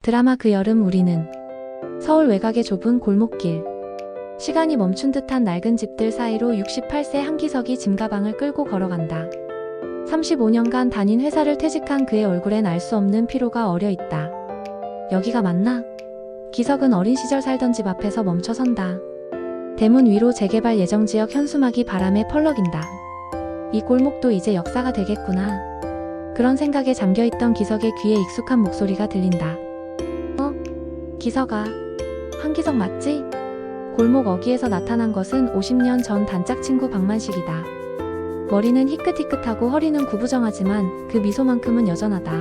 드라마 그 여름 우리는 서울 외곽의 좁은 골목길, 시간이 멈춘 듯한 낡은 집들 사이로 68세 한기석이 짐가방을 끌고 걸어간다. 35년간 다닌 회사를 퇴직한 그의 얼굴엔 알 수 없는 피로가 어려 있다. 여기가 맞나? 기석은 어린 시절 살던 집 앞에서 멈춰 선다. 대문 위로 재개발 예정 지역 현수막이 바람에 펄럭인다. 이 골목도 이제 역사가 되겠구나. 그런 생각에 잠겨있던 기석의 귀에 익숙한 목소리가 들린다. 기석아, 한기석 맞지? 골목 어귀에서 나타난 것은 50년 전 단짝 친구 박만식이다. 머리는 희끗희끗하고 허리는 구부정하지만 그 미소만큼은 여전하다.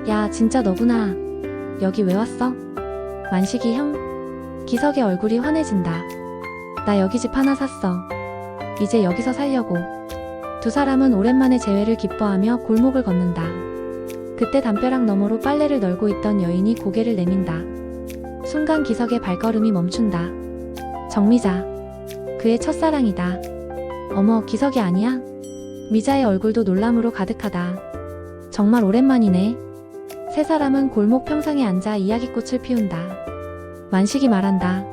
야, 진짜 너구나. 여기 왜 왔어? 만식이 형? 기석의 얼굴이 환해진다. 나 여기 집 하나 샀어. 이제 여기서 살려고. 두 사람은 오랜만에 재회를 기뻐하며 골목을 걷는다. 그때 담벼락 너머로 빨래를 널고 있던 여인이 고개를 내민다. 순간 기석의 발걸음이 멈춘다. 정미자. 그의 첫사랑이다. 어머, 기석이 아니야? 미자의 얼굴도 놀람으로 가득하다. 정말 오랜만이네. 세 사람은 골목 평상에 앉아 이야기꽃을 피운다. 만식이 말한다.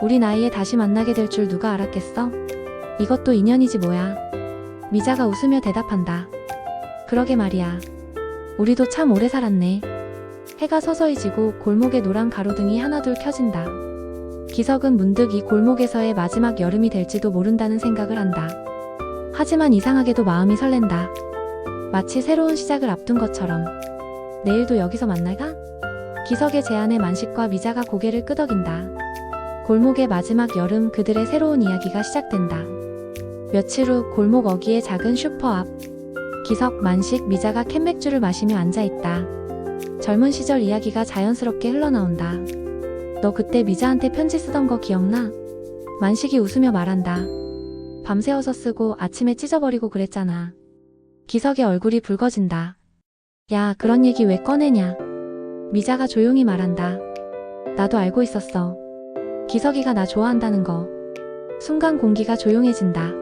우리 나이에 다시 만나게 될 줄 누가 알았겠어? 이것도 인연이지 뭐야. 미자가 웃으며 대답한다. 그러게 말이야. 우리도 참 오래 살았네. 해가 서서히 지고 골목의 노란 가로등이 하나둘 켜진다. 기석은 문득 이 골목에서의 마지막 여름이 될지도 모른다는 생각을 한다. 하지만 이상하게도 마음이 설렌다. 마치 새로운 시작을 앞둔 것처럼. 내일도 여기서 만날까? 기석의 제안에 만식과 미자가 고개를 끄덕인다. 골목의 마지막 여름, 그들의 새로운 이야기가 시작된다. 며칠 후 골목 어귀의 작은 슈퍼 앞. 기석, 만식, 미자가 캔맥주를 마시며 앉아있다. 젊은 시절 이야기가 자연스럽게 흘러나온다. 너 그때 미자한테 편지 쓰던 거 기억나? 만식이 웃으며 말한다. 밤새워서 쓰고 아침에 찢어버리고 그랬잖아. 기석의 얼굴이 붉어진다. 야, 그런 얘기 왜 꺼내냐? 미자가 조용히 말한다. 나도 알고 있었어. 기석이가 나 좋아한다는 거. 순간 공기가 조용해진다.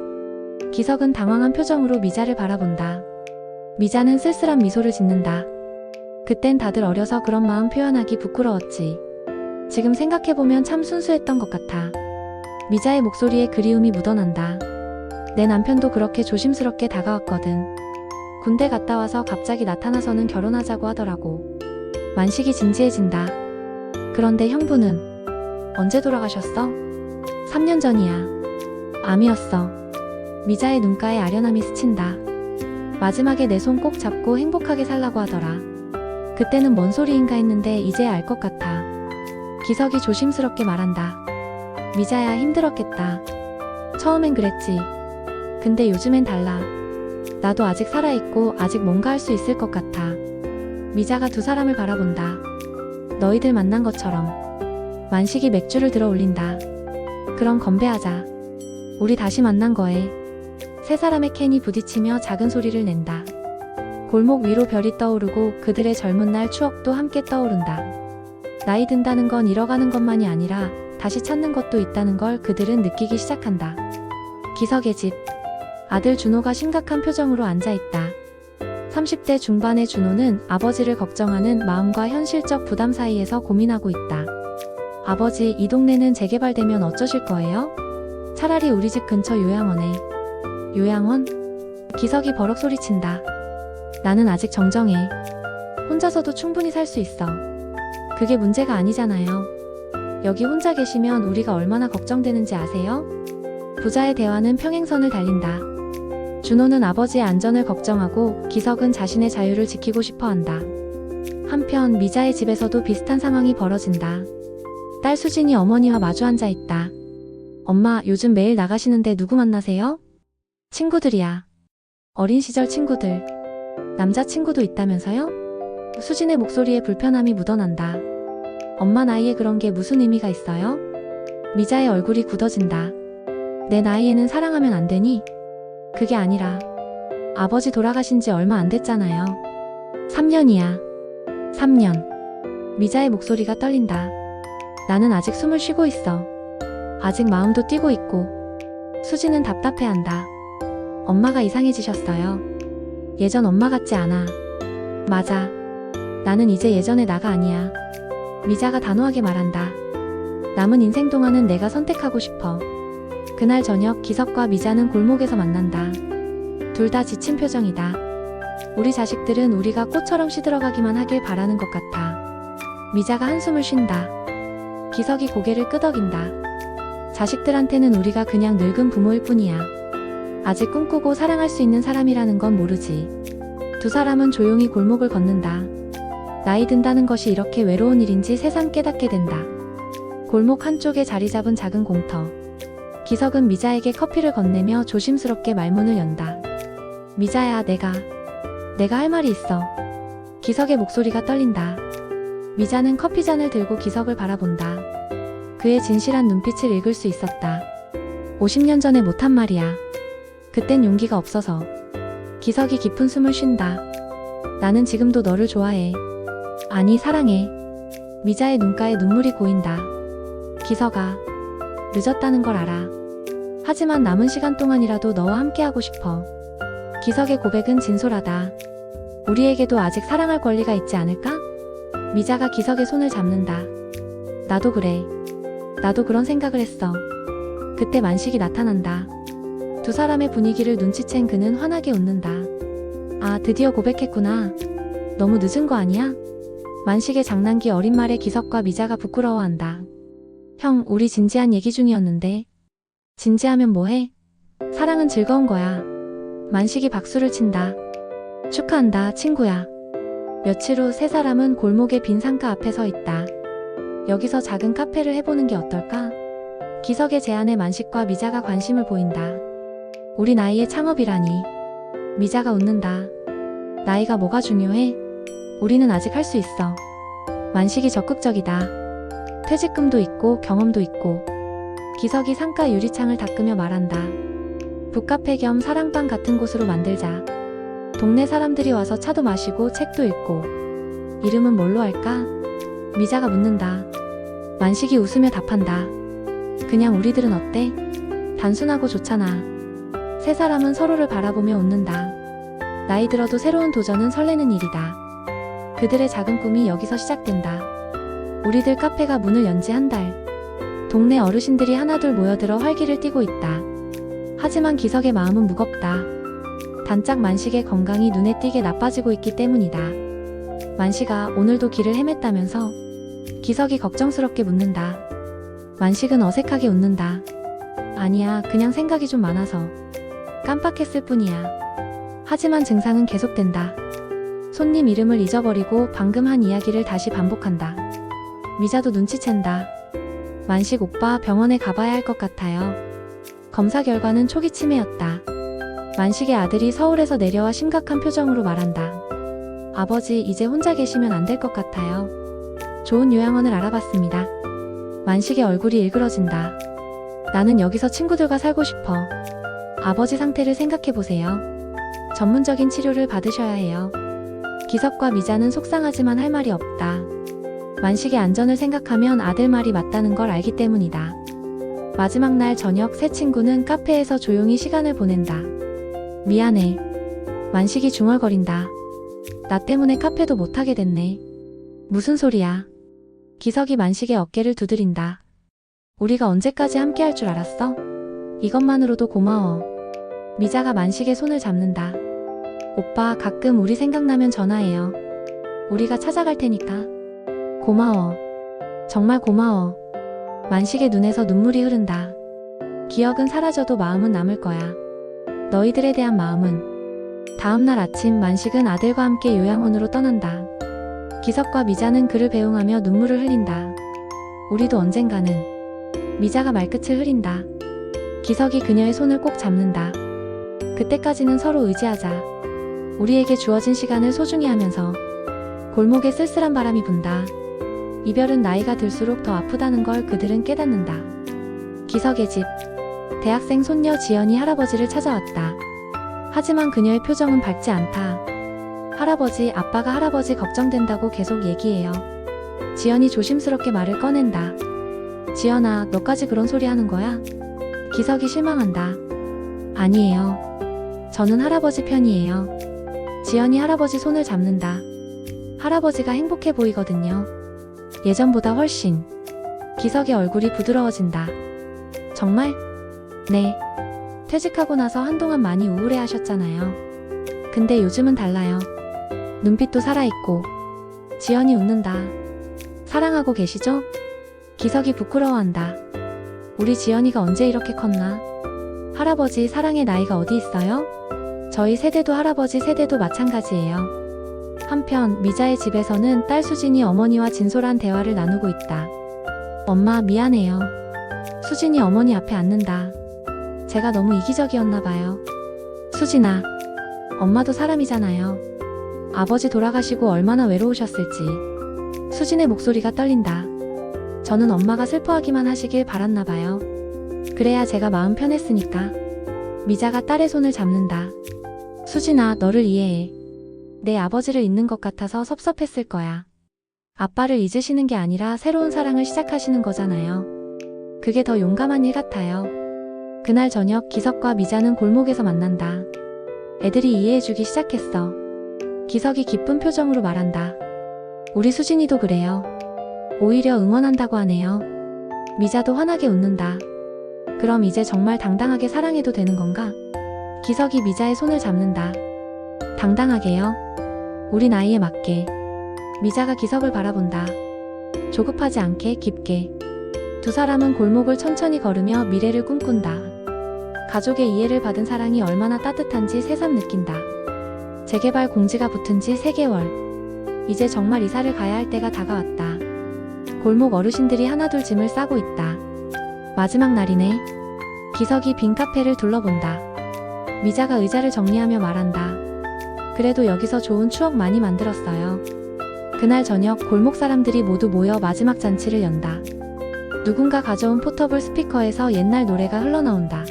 기석은 당황한 표정으로 미자를 바라본다. 미자는 쓸쓸한 미소를 짓는다. 그땐 다들 어려서 그런 마음 표현하기 부끄러웠지. 지금 생각해보면 참 순수했던 것 같아. 미자의 목소리에 그리움이 묻어난다. 내 남편도 그렇게 조심스럽게 다가왔거든. 군대 갔다 와서 갑자기 나타나서는 결혼하자고 하더라고. 만식이 진지해진다. 그런데 형부는 언제 돌아가셨어? 3년 전이야. 암이었어. 미자의 눈가에 아련함이 스친다. 마지막에 내 손 꼭 잡고 행복하게 살라고 하더라. 그때는 뭔 소리인가 했는데 이제야 알 것 같아. 기석이 조심스럽게 말한다. 미자야, 힘들었겠다. 처음엔 그랬지. 근데 요즘엔 달라. 나도 아직 살아있고 아직 뭔가 할 수 있을 것 같아. 미자가 두 사람을 바라본다. 너희들 만난 것처럼. 만식이 맥주를 들어 올린다. 그럼 건배하자. 우리 다시 만난 거에. 세 사람의 캔이 부딪히며 작은 소리를 낸다. 골목 위로 별이 떠오르고 그들의 젊은 날 추억도 함께 떠오른다. 나이 든다는 건 잃어가는 것만이 아니라 다시 찾는 것도 있다는 걸 그들은 느끼기 시작한다. 기석의 집. 아들 준호가 심각한 표정으로 앉아있다. 30대 중반의 준호는 아버지를 걱정하는 마음과 현실적 부담 사이에서 고민하고 있다. 아버지, 이 동네는 재개발되면 어쩌실 거예요? 차라리 우리 집 근처 요양원에. 요양원? 기석이 버럭 소리친다. 나는 아직 정정해. 혼자서도 충분히 살 수 있어. 그게 문제가 아니잖아요. 여기 혼자 계시면 우리가 얼마나 걱정되는지 아세요? 부자의 대화는 평행선을 달린다. 준호는 아버지의 안전을 걱정하고 기석은 자신의 자유를 지키고 싶어 한다. 한편 미자의 집에서도 비슷한 상황이 벌어진다. 딸 수진이 어머니와 마주 앉아 있다. 엄마, 요즘 매일 나가시는데 누구 만나세요? 친구들이야. 어린 시절 친구들. 남자친구도 있다면서요? 수진의 목소리에 불편함이 묻어난다. 엄마 나이에 그런 게 무슨 의미가 있어요? 미자의 얼굴이 굳어진다. 내 나이에는 사랑하면 안 되니? 그게 아니라 아버지 돌아가신 지 얼마 안 됐잖아요. 3년이야. 3년. 미자의 목소리가 떨린다. 나는 아직 숨을 쉬고 있어. 아직 마음도 뛰고 있고. 수진은 답답해한다. 엄마가 이상해지셨어요. 예전 엄마 같지 않아. 맞아. 나는 이제 예전의 나가 아니야. 미자가 단호하게 말한다. 남은 인생 동안은 내가 선택하고 싶어. 그날 저녁 기석과 미자는 골목에서 만난다. 둘 다 지친 표정이다. 우리 자식들은 우리가 꽃처럼 시들어가기만 하길 바라는 것 같아. 미자가 한숨을 쉰다. 기석이 고개를 끄덕인다. 자식들한테는 우리가 그냥 늙은 부모일 뿐이야. 아직 꿈꾸고 사랑할 수 있는 사람이라는 건 모르지. 두 사람은 조용히 골목을 걷는다. 나이 든다는 것이 이렇게 외로운 일인지 새삼 깨닫게 된다. 골목 한쪽에 자리 잡은 작은 공터. 기석은 미자에게 커피를 건네며 조심스럽게 말문을 연다. 미자야, 내가 할 말이 있어. 기석의 목소리가 떨린다. 미자는 커피잔을 들고 기석을 바라본다. 그의 진실한 눈빛을 읽을 수 있었다. 50년 전에 못한 말이야. 그땐 용기가 없어서. 기석이 깊은 숨을 쉰다. 나는 지금도 너를 좋아해. 아니, 사랑해. 미자의 눈가에 눈물이 고인다. 기석아, 늦었다는 걸 알아. 하지만 남은 시간 동안이라도 너와 함께하고 싶어. 기석의 고백은 진솔하다. 우리에게도 아직 사랑할 권리가 있지 않을까? 미자가 기석의 손을 잡는다. 나도 그래. 나도 그런 생각을 했어. 그때 만식이 나타난다. 두 사람의 분위기를 눈치챈 그는 환하게 웃는다. 아, 드디어 고백했구나. 너무 늦은 거 아니야? 만식의 장난기 어린 말에 기석과 미자가 부끄러워한다. 형, 우리 진지한 얘기 중이었는데. 진지하면 뭐해? 사랑은 즐거운 거야. 만식이 박수를 친다. 축하한다, 친구야. 며칠 후 세 사람은 골목의 빈 상가 앞에 서 있다. 여기서 작은 카페를 해보는 게 어떨까? 기석의 제안에 만식과 미자가 관심을 보인다. 우리 나이의 창업이라니. 미자가 웃는다. 나이가 뭐가 중요해? 우리는 아직 할 수 있어. 만식이 적극적이다. 퇴직금도 있고 경험도 있고. 기석이 상가 유리창을 닦으며 말한다. 북카페 겸 사랑방 같은 곳으로 만들자. 동네 사람들이 와서 차도 마시고 책도 읽고. 이름은 뭘로 할까? 미자가 묻는다. 만식이 웃으며 답한다. 그냥 우리들은 어때? 단순하고 좋잖아. 세 사람은 서로를 바라보며 웃는다. 나이 들어도 새로운 도전은 설레는 일이다. 그들의 작은 꿈이 여기서 시작된다. 우리들 카페가 문을 연 지 한 달. 동네 어르신들이 하나둘 모여들어 활기를 띠고 있다. 하지만 기석의 마음은 무겁다. 단짝 만식의 건강이 눈에 띄게 나빠지고 있기 때문이다. 만식아, 오늘도 길을 헤맸다면서? 기석이 걱정스럽게 묻는다. 만식은 어색하게 웃는다. 아니야, 그냥 생각이 좀 많아서. 깜빡했을 뿐이야. 하지만 증상은 계속된다. 손님 이름을 잊어버리고 방금 한 이야기를 다시 반복한다. 미자도 눈치챈다. 만식 오빠, 병원에 가봐야 할 것 같아요. 검사 결과는 초기 치매였다. 만식의 아들이 서울에서 내려와 심각한 표정으로 말한다. 아버지, 이제 혼자 계시면 안 될 것 같아요. 좋은 요양원을 알아봤습니다. 만식의 얼굴이 일그러진다. 나는 여기서 친구들과 살고 싶어. 아버지 상태를 생각해보세요. 전문적인 치료를 받으셔야 해요. 기석과 미자는 속상하지만 할 말이 없다. 만식의 안전을 생각하면 아들 말이 맞다는 걸 알기 때문이다. 마지막 날 저녁 세 친구는 카페에서 조용히 시간을 보낸다. 미안해. 만식이 중얼거린다. 나 때문에 카페도 못하게 됐네. 무슨 소리야. 기석이 만식의 어깨를 두드린다. 우리가 언제까지 함께 할 줄 알았어? 이것만으로도 고마워. 미자가 만식의 손을 잡는다. 오빠, 가끔 우리 생각나면 전화해요. 우리가 찾아갈 테니까. 고마워. 정말 고마워. 만식의 눈에서 눈물이 흐른다. 기억은 사라져도 마음은 남을 거야. 너희들에 대한 마음은. 다음날 아침 만식은 아들과 함께 요양원으로 떠난다. 기석과 미자는 그를 배웅하며 눈물을 흘린다. 우리도 언젠가는. 미자가 말끝을 흐린다. 기석이 그녀의 손을 꼭 잡는다. 그때까지는 서로 의지하자. 우리에게 주어진 시간을 소중히 하면서. 골목에 쓸쓸한 바람이 분다. 이별은 나이가 들수록 더 아프다는 걸 그들은 깨닫는다. 기석의 집. 대학생 손녀 지연이 할아버지를 찾아왔다. 하지만 그녀의 표정은 밝지 않다. 할아버지, 아빠가 할아버지 걱정된다고 계속 얘기해요. 지연이 조심스럽게 말을 꺼낸다. 지연아, 너까지 그런 소리 하는 거야? 기석이 실망한다. 아니에요. 저는 할아버지 편이에요. 지연이 할아버지 손을 잡는다. 할아버지가 행복해 보이거든요. 예전보다 훨씬. 기석의 얼굴이 부드러워진다. 정말? 네. 퇴직하고 나서 한동안 많이 우울해 하셨잖아요. 근데 요즘은 달라요. 눈빛도 살아있고. 지연이 웃는다. 사랑하고 계시죠? 기석이 부끄러워한다. 우리 지연이가 언제 이렇게 컸나? 할아버지 사랑의 나이가 어디 있어요? 저희 세대도 할아버지 세대도 마찬가지예요. 한편 미자의 집에서는 딸 수진이 어머니와 진솔한 대화를 나누고 있다. 엄마 미안해요. 수진이 어머니 앞에 앉는다. 제가 너무 이기적이었나 봐요. 수진아, 엄마도 사람이잖아요. 아버지 돌아가시고 얼마나 외로우셨을지. 수진의 목소리가 떨린다. 저는 엄마가 슬퍼하기만 하시길 바랐나 봐요. 그래야 제가 마음 편했으니까. 미자가 딸의 손을 잡는다. 수진아, 너를 이해해. 내 아버지를 잊는 것 같아서 섭섭했을 거야. 아빠를 잊으시는 게 아니라 새로운 사랑을 시작하시는 거잖아요. 그게 더 용감한 일 같아요. 그날 저녁 기석과 미자는 골목에서 만난다. 애들이 이해해주기 시작했어. 기석이 기쁜 표정으로 말한다. 우리 수진이도 그래요. 오히려 응원한다고 하네요. 미자도 환하게 웃는다. 그럼 이제 정말 당당하게 사랑해도 되는 건가? 기석이 미자의 손을 잡는다. 당당하게요? 우리 나이에 맞게. 미자가 기석을 바라본다. 조급하지 않게 깊게. 두 사람은 골목을 천천히 걸으며 미래를 꿈꾼다. 가족의 이해를 받은 사랑이 얼마나 따뜻한지 새삼 느낀다. 재개발 공지가 붙은 지 3개월. 이제 정말 이사를 가야 할 때가 다가왔다. 골목 어르신들이 하나둘 짐을 싸고 있다. 마지막 날이네. 기석이 빈 카페를 둘러본다. 미자가 의자를 정리하며 말한다. 그래도 여기서 좋은 추억 많이 만들었어요. 그날 저녁 골목 사람들이 모두 모여 마지막 잔치를 연다. 누군가 가져온 포터블 스피커에서 옛날 노래가 흘러나온다.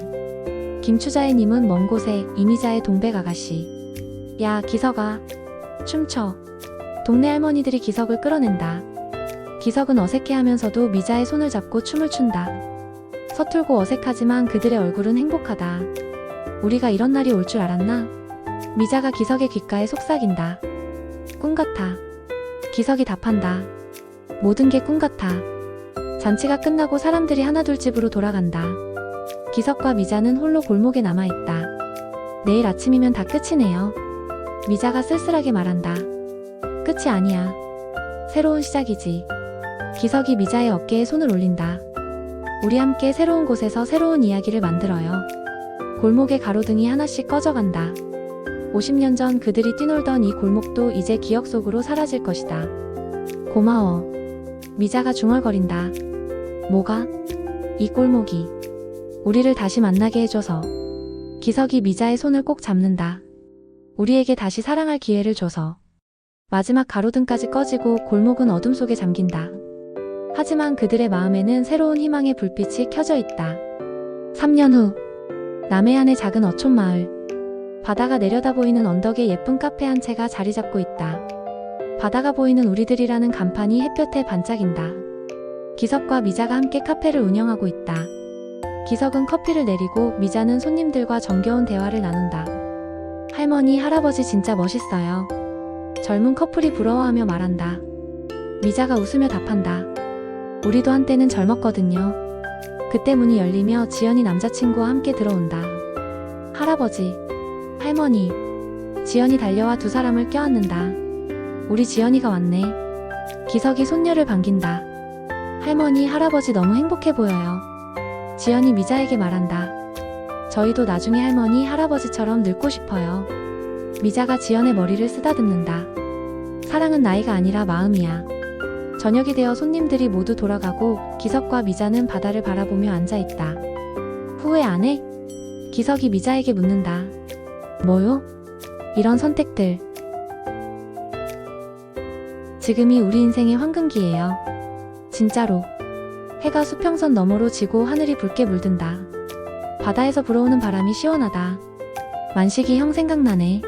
김추자애님은 먼 곳에, 이미자의 동백아가씨. 야, 기석아. 춤춰. 동네 할머니들이 기석을 끌어낸다. 기석은 어색해하면서도 미자의 손을 잡고 춤을 춘다. 서툴고 어색하지만 그들의 얼굴은 행복하다. 우리가 이런 날이 올 줄 알았나? 미자가 기석의 귓가에 속삭인다. 꿈 같아. 기석이 답한다. 모든 게 꿈 같아. 잔치가 끝나고 사람들이 하나둘 집으로 돌아간다. 기석과 미자는 홀로 골목에 남아있다. 내일 아침이면 다 끝이네요. 미자가 쓸쓸하게 말한다. 끝이 아니야. 새로운 시작이지. 기석이 미자의 어깨에 손을 올린다. 우리 함께 새로운 곳에서 새로운 이야기를 만들어요. 골목의 가로등이 하나씩 꺼져간다. 50년 전 그들이 뛰놀던 이 골목도 이제 기억 속으로 사라질 것이다. 고마워. 미자가 중얼거린다. 뭐가? 이 골목이 우리를 다시 만나게 해줘서. 기석이 미자의 손을 꼭 잡는다. 우리에게 다시 사랑할 기회를 줘서. 마지막 가로등까지 꺼지고 골목은 어둠 속에 잠긴다. 하지만 그들의 마음에는 새로운 희망의 불빛이 켜져 있다. 3년 후 남해안의 작은 어촌 마을. 바다가 내려다 보이는 언덕에 예쁜 카페 한 채가 자리 잡고 있다. 바다가 보이는 우리들이라는 간판이 햇볕에 반짝인다. 기석과 미자가 함께 카페를 운영하고 있다. 기석은 커피를 내리고 미자는 손님들과 정겨운 대화를 나눈다. 할머니, 할아버지 진짜 멋있어요. 젊은 커플이 부러워하며 말한다. 미자가 웃으며 답한다. 우리도 한때는 젊었거든요. 그때 문이 열리며 지연이 남자친구와 함께 들어온다. 할아버지, 할머니. 지연이 달려와 두 사람을 껴안는다. 우리 지연이가 왔네. 기석이 손녀를 반긴다. 할머니, 할아버지 너무 행복해 보여요. 지연이 미자에게 말한다. 저희도 나중에 할머니, 할아버지처럼 늙고 싶어요. 미자가 지연의 머리를 쓰다듬는다. 사랑은 나이가 아니라 마음이야. 저녁이 되어 손님들이 모두 돌아가고 기석과 미자는 바다를 바라보며 앉아있다. 후회 안 해? 기석이 미자에게 묻는다. 뭐요? 이런 선택들. 지금이 우리 인생의 황금기예요. 진짜로. 해가 수평선 너머로 지고 하늘이 붉게 물든다. 바다에서 불어오는 바람이 시원하다. 만식이 형 생각나네.